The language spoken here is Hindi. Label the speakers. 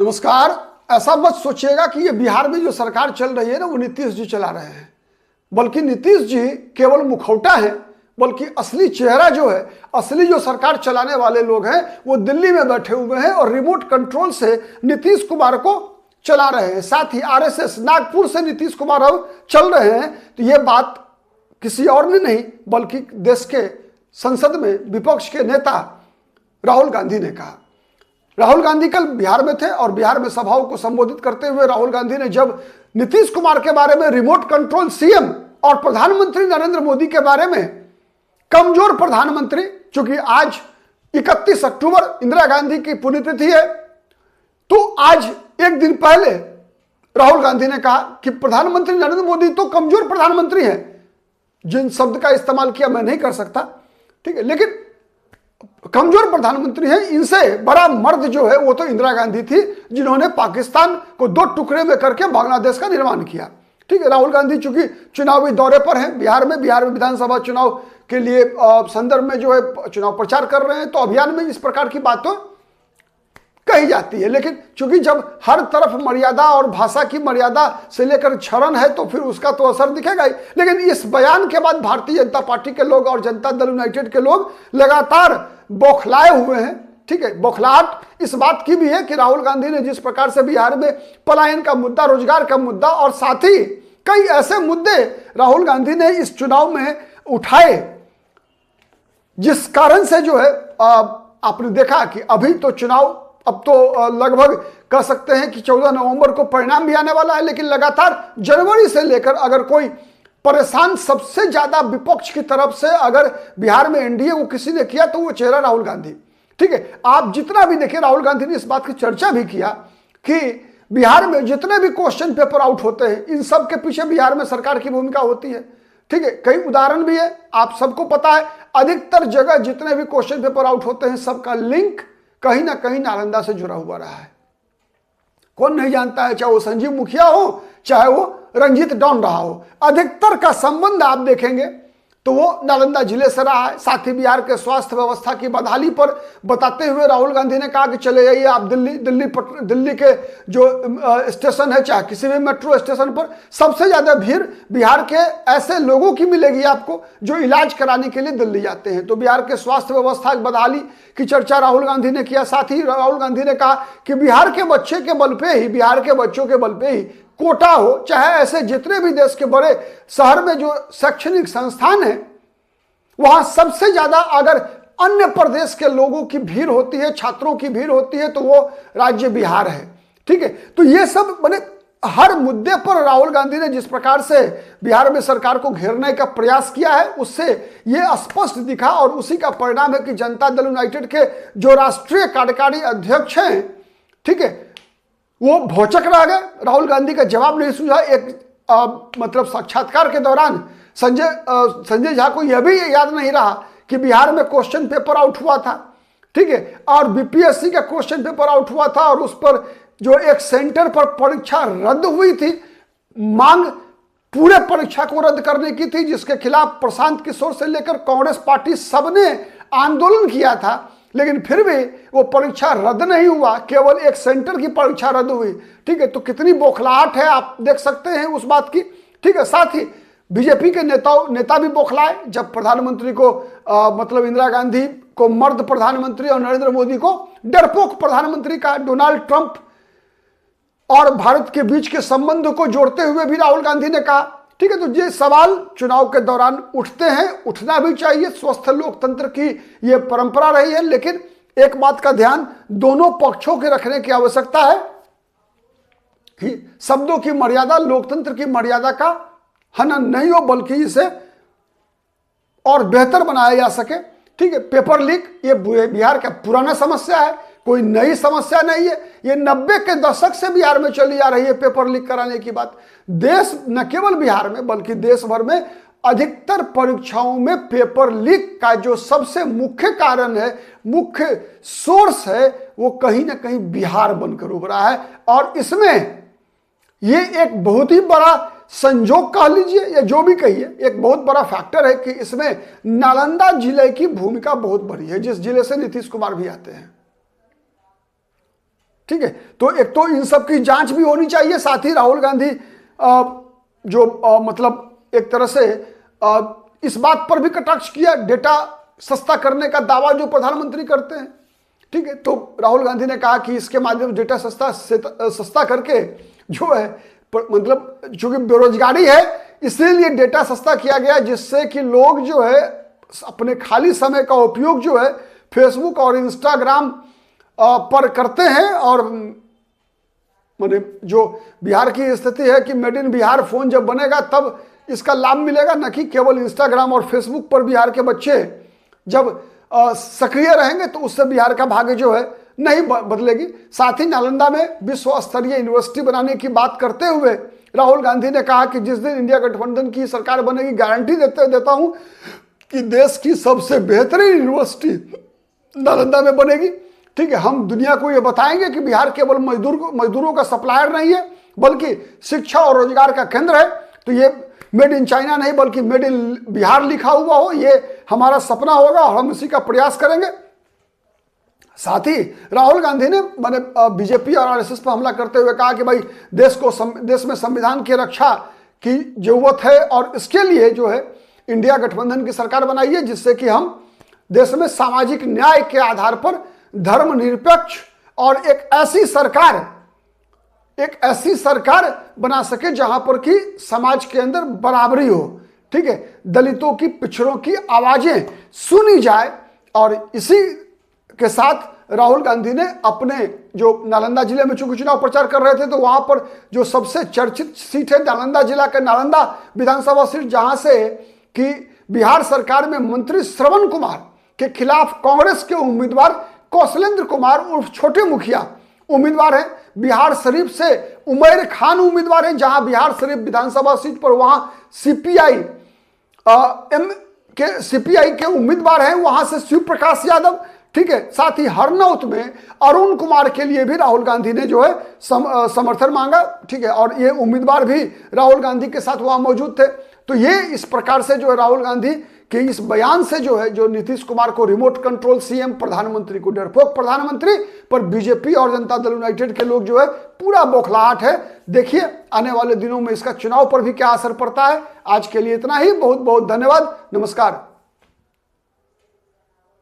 Speaker 1: नमस्कार। ऐसा मत सोचिएगा कि ये बिहार में जो सरकार चल रही है ना वो नीतीश जी चला रहे हैं, बल्कि नीतीश जी केवल मुखौटा है, बल्कि असली चेहरा जो है, असली जो सरकार चलाने वाले लोग हैं वो दिल्ली में बैठे हुए हैं और रिमोट कंट्रोल से नीतीश कुमार को चला रहे हैं। साथ ही आरएसएस नागपुर से नीतीश कुमार अब चल रहे हैं। तो ये बात किसी और ने नहीं बल्कि देश के संसद में विपक्ष के नेता राहुल गांधी ने कहा। राहुल गांधी कल बिहार में थे और बिहार में सभाओं को संबोधित करते हुए राहुल गांधी ने जब नीतीश कुमार के बारे में रिमोट कंट्रोल सीएम और प्रधानमंत्री नरेंद्र मोदी के बारे में कमजोर प्रधानमंत्री, चूंकि आज 31 अक्टूबर इंदिरा गांधी की पुण्यतिथि है, तो आज एक दिन पहले राहुल गांधी ने कहा कि प्रधानमंत्री नरेंद्र मोदी तो कमजोर प्रधानमंत्री हैं। जिन शब्द का इस्तेमाल किया मैं नहीं कर सकता, ठीक है, लेकिन कमजोर प्रधानमंत्री हैं। इनसे बड़ा मर्द जो है वो तो इंदिरा गांधी थी, जिन्होंने पाकिस्तान को 2 टुकड़े में करके बांग्लादेश का निर्माण किया। ठीक है, राहुल गांधी चूंकि चुनावी दौरे पर हैं बिहार में विधानसभा चुनाव के लिए संदर्भ में जो है चुनाव प्रचार कर रहे हैं, तो अभियान में इस प्रकार की बातें कही जाती है। लेकिन चूंकि जब हर तरफ मर्यादा और भाषा की मर्यादा से लेकर क्षरण है तो फिर उसका तो असर दिखेगा ही। लेकिन इस बयान के बाद भारतीय जनता पार्टी के लोग और जनता दल यूनाइटेड के लोग लगातार बौखलाए हुए हैं। ठीक है, बौखलाहट इस बात की भी है कि राहुल गांधी ने जिस प्रकार से बिहार में पलायन का मुद्दा, रोजगार का मुद्दा और साथ ही कई ऐसे मुद्दे राहुल गांधी ने इस चुनाव में उठाए, जिस कारण से जो है आपने देखा कि अभी तो चुनाव अब तो लगभग कह सकते हैं कि 14 नवंबर को परिणाम भी आने वाला है, लेकिन लगातार जनवरी से लेकर अगर कोई परेशान सबसे ज्यादा विपक्ष की तरफ से अगर बिहार में एनडीए को किसी ने किया तो वो चेहरा राहुल गांधी। ठीक है, आप जितना भी देखिए राहुल गांधी ने इस बात की चर्चा भी किया कि बिहार में जितने भी क्वेश्चन पेपर आउट होते हैं इन सब के पीछे बिहार में सरकार की भूमिका होती है। ठीक है, कई उदाहरण भी है, आप सबको पता है, अधिकतर जगह जितने भी क्वेश्चन पेपर आउट होते हैं सबका लिंक कहीं ना कहीं नालंदा से जुड़ा हुआ रहा है। कौन नहीं जानता है, चाहे वो संजीव मुखिया हो चाहे वो रंजीत डॉन रहा हो, अधिकतर का संबंध आप देखेंगे तो वो नालंदा जिले से रहा है। साथ ही बिहार के स्वास्थ्य व्यवस्था की बदहाली पर बताते हुए राहुल गांधी ने कहा कि चले जाइए आप दिल्ली के जो स्टेशन है, चाहे किसी भी मेट्रो स्टेशन पर सबसे ज्यादा भीड़ बिहार के ऐसे लोगों की मिलेगी आपको जो इलाज कराने के लिए दिल्ली जाते हैं। तो बिहार के स्वास्थ्य व्यवस्था की बदहाली की चर्चा राहुल गांधी ने किया। साथ ही राहुल गांधी ने कहा कि बिहार के बच्चे के बल पे ही, बिहार के बच्चों के बल पे ही कोटा हो, चाहे ऐसे जितने भी देश के बड़े शहर में जो शैक्षणिक संस्थान है वहां सबसे ज्यादा अगर अन्य प्रदेश के लोगों की भीड़ होती है, छात्रों की भीड़ होती है, तो वो राज्य बिहार है। ठीक है, तो ये सब मैंने हर मुद्दे पर राहुल गांधी ने जिस प्रकार से बिहार में सरकार को घेरने का प्रयास किया है उससे ये स्पष्ट दिखा और उसी का परिणाम है कि जनता दल यूनाइटेड के जो राष्ट्रीय कार्यकारी अध्यक्ष हैं, ठीक है, वो भौचक रह गए, राहुल गांधी का जवाब नहीं सूझा। एक मतलब साक्षात्कार के दौरान संजय झा को यह भी याद नहीं रहा कि बिहार में क्वेश्चन पेपर आउट हुआ था। ठीक है, और बीपीएससी का क्वेश्चन पेपर आउट हुआ था और उस पर जो एक सेंटर पर परीक्षा रद्द हुई थी, मांग पूरे परीक्षा को रद्द करने की थी, जिसके खिलाफ प्रशांत किशोर से लेकर कांग्रेस पार्टी सबने आंदोलन किया था, लेकिन फिर भी वो परीक्षा रद्द नहीं हुआ, केवल एक सेंटर की परीक्षा रद्द हुई। ठीक है, तो कितनी बौखलाहट है आप देख सकते हैं उस बात की। ठीक है, साथ ही बीजेपी के नेता भी बौखलाए जब प्रधानमंत्री को मतलब इंदिरा गांधी को मर्द प्रधानमंत्री और नरेंद्र मोदी को डरपोक प्रधानमंत्री का। डोनाल्ड ट्रंप और भारत के बीच के संबंध को जोड़ते हुए भी राहुल गांधी ने कहा। ठीक है, तो ये सवाल चुनाव के दौरान उठते हैं, उठना भी चाहिए, स्वस्थ लोकतंत्र की ये परंपरा रही है। लेकिन एक बात का ध्यान दोनों पक्षों के रखने की आवश्यकता है कि शब्दों की मर्यादा, लोकतंत्र की मर्यादा का हनन नहीं हो, बल्कि इसे और बेहतर बनाया जा सके। ठीक है, पेपर लीक ये बिहार का पुराना समस्या है, कोई नई समस्या नहीं है। ये 90 के दशक से बिहार में चली आ रही है पेपर लीक कराने की बात। देश न केवल बिहार में बल्कि देश भर में अधिकतर परीक्षाओं में पेपर लीक का जो सबसे मुख्य कारण है, मुख्य सोर्स है, वो कहीं ना कहीं बिहार बनकर उभरा है। और इसमें ये एक बहुत ही बड़ा संजोग कह लीजिए या जो भी कहिए, एक बहुत बड़ा फैक्टर है कि इसमें नालंदा जिले की भूमिका बहुत बड़ी है, जिस जिले से नीतीश कुमार भी आते हैं। ठीक है, तो एक तो इन सब की जांच भी होनी चाहिए। साथ ही राहुल गांधी मतलब एक तरह से इस बात पर भी कटाक्ष किया, डेटा सस्ता करने का दावा जो प्रधानमंत्री करते हैं, ठीक है, तो राहुल गांधी ने कहा कि इसके माध्यम से डेटा सस्ता करके जो है मतलब चूंकि बेरोजगारी है इसलिए डेटा सस्ता किया गया, जिससे कि लोग जो है अपने खाली समय का उपयोग जो है फेसबुक और इंस्टाग्राम पर करते हैं। और माने जो बिहार की स्थिति है कि मेड इन बिहार फोन जब बनेगा तब इसका लाभ मिलेगा, न कि केवल इंस्टाग्राम और फेसबुक पर बिहार के बच्चे जब सक्रिय रहेंगे तो उससे बिहार का भाग्य जो है नहीं बदलेगी। साथ ही नालंदा में विश्व स्तरीय यूनिवर्सिटी बनाने की बात करते हुए राहुल गांधी ने कहा कि जिस दिन इंडिया गठबंधन की सरकार बनेगी गारंटी देता हूं कि देश की सबसे बेहतरीन यूनिवर्सिटी नालंदा में बनेगी। ठीक है, हम दुनिया को ये बताएंगे कि बिहार केवल मजदूरों का सप्लायर नहीं है बल्कि शिक्षा और रोजगार का केंद्र है। तो ये मेड इन चाइना नहीं बल्कि मेड इन बिहार लिखा हुआ हो, ये हमारा सपना होगा और हम इसी का प्रयास करेंगे। साथ ही राहुल गांधी ने माने बीजेपी और आरएसएस पर हमला करते हुए कहा कि भाई देश में संविधान की रक्षा की जरूरत है और इसके लिए जो है इंडिया गठबंधन की सरकार बनाई है, जिससे कि हम देश में सामाजिक न्याय के आधार पर धर्मनिरपेक्ष और एक ऐसी सरकार बना सके जहां पर कि समाज के अंदर बराबरी हो। ठीक है, दलितों की पिछड़ों की आवाजें सुनी जाए। और इसी के साथ राहुल गांधी ने अपने जो नालंदा जिले में चूंकि चुनाव प्रचार कर रहे थे तो वहां पर जो सबसे चर्चित सीट है नालंदा जिला का नालंदा विधानसभा सीट, जहां से कि बिहार सरकार में मंत्री श्रवण कुमार के खिलाफ कांग्रेस के उम्मीदवार कौशलेंद्र कुमार उर्फ छोटे मुखिया उम्मीदवार हैं। बिहार शरीफ से उमैर खान उम्मीदवार हैं, जहां बिहार शरीफ विधानसभा सीट पर वहां सीपीआई के उम्मीदवार हैं, वहां से शिव प्रकाश यादव। ठीक है, साथ ही हरनौत में अरुण कुमार के लिए भी राहुल गांधी ने जो है समर्थन मांगा। ठीक है, और ये उम्मीदवार भी राहुल गांधी के साथ वहां मौजूद थे। तो ये इस प्रकार से जो है राहुल गांधी के इस बयान से जो है जो नीतीश कुमार को रिमोट कंट्रोल सीएम, प्रधानमंत्री को डरपोक प्रधानमंत्री, पर बीजेपी और जनता दल यूनाइटेड के लोग जो है पूरा बौखलाहट है। देखिए आने वाले दिनों में इसका चुनाव पर भी क्या असर पड़ता है। आज के लिए इतना ही, बहुत बहुत धन्यवाद, नमस्कार।